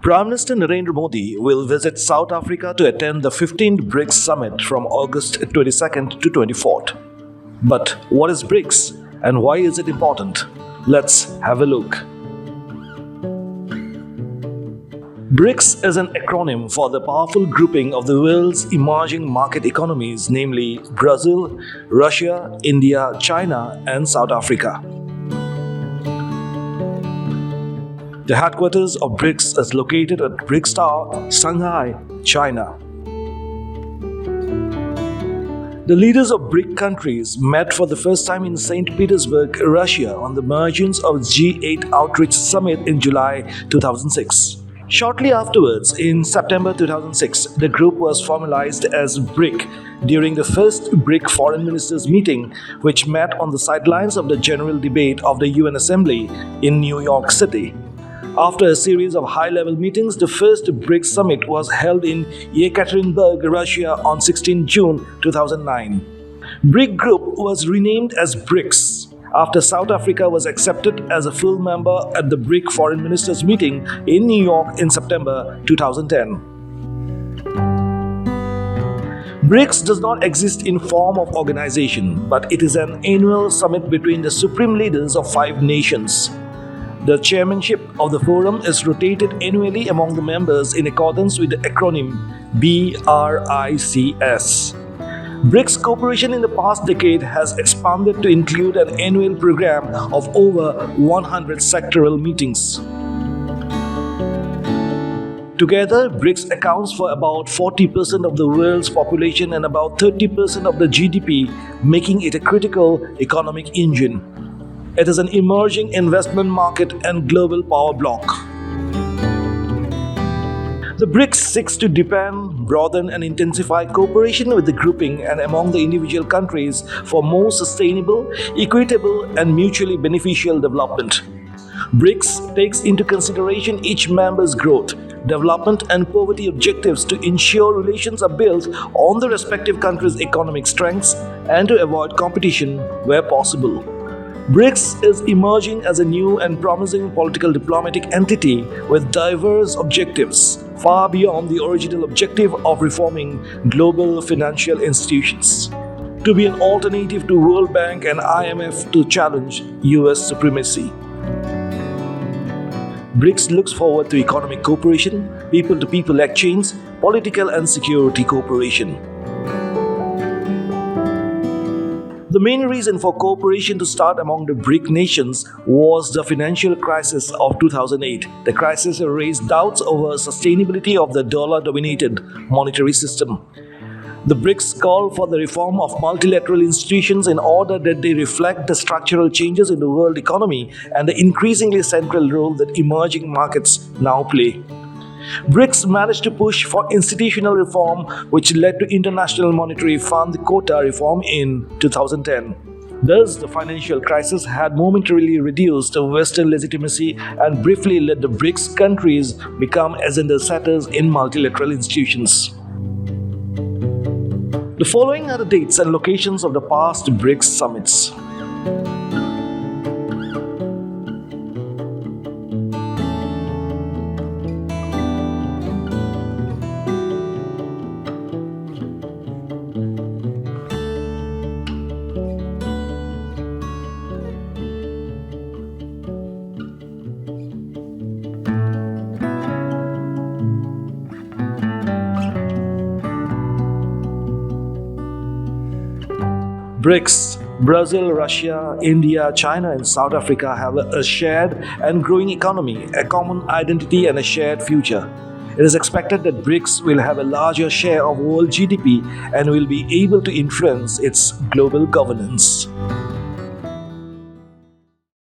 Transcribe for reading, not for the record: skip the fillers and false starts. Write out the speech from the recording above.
Prime Minister Narendra Modi will visit South Africa to attend the 15th BRICS Summit from August 22nd to 24th. But what is BRICS and why is it important? Let's have a look. BRICS is an acronym for the powerful grouping of the world's emerging market economies, namely Brazil, Russia, India, China, and South Africa. The headquarters of BRICS is located at BRICS Tower, Sanghai, China. The leaders of BRIC countries met for the first time in St. Petersburg, Russia on the margins of G8 Outreach Summit in July 2006. Shortly afterwards, in September 2006, the group was formalized as BRIC during the first BRIC Foreign Ministers Meeting, which met on the sidelines of the general debate of the UN Assembly in New York City. After a series of high-level meetings, the first BRICS Summit was held in Yekaterinburg, Russia on 16 June 2009. BRIC Group was renamed as BRICS after South Africa was accepted as a full member at the BRIC Foreign Ministers Meeting in New York in September 2010. BRICS does not exist in form of organization, but it is an annual summit between the supreme leaders of 5 nations. The chairmanship of the forum is rotated annually among the members in accordance with the acronym BRICS. BRICS cooperation in the past decade has expanded to include an annual program of over 100 sectoral meetings. Together, BRICS accounts for about 40% of the world's population and about 30% of the GDP, making it a critical economic engine. It is an emerging investment market and global power bloc. The BRICS seeks to deepen, broaden and intensify cooperation with the grouping and among the individual countries for more sustainable, equitable and mutually beneficial development. BRICS takes into consideration each member's growth, development and poverty objectives to ensure relations are built on the respective countries' economic strengths and to avoid competition where possible. BRICS is emerging as a new and promising political diplomatic entity with diverse objectives, far beyond the original objective of reforming global financial institutions, to be an alternative to World Bank and IMF to challenge US supremacy. BRICS looks forward to economic cooperation, people-to-people exchange, political and security cooperation. The main reason for cooperation to start among the BRIC nations was the financial crisis of 2008. The crisis raised doubts over sustainability of the dollar-dominated monetary system. The BRICS called for the reform of multilateral institutions in order that they reflect the structural changes in the world economy and the increasingly central role that emerging markets now play. BRICS managed to push for institutional reform, which led to International Monetary Fund quota reform in 2010. Thus, the financial crisis had momentarily reduced Western legitimacy and briefly let the BRICS countries become agenda setters in multilateral institutions. The following are the dates and locations of the past BRICS summits. BRICS, Brazil, Russia, India, China and South Africa have a shared and growing economy, a common identity and a shared future. It is expected that BRICS will have a larger share of world GDP and will be able to influence its global governance.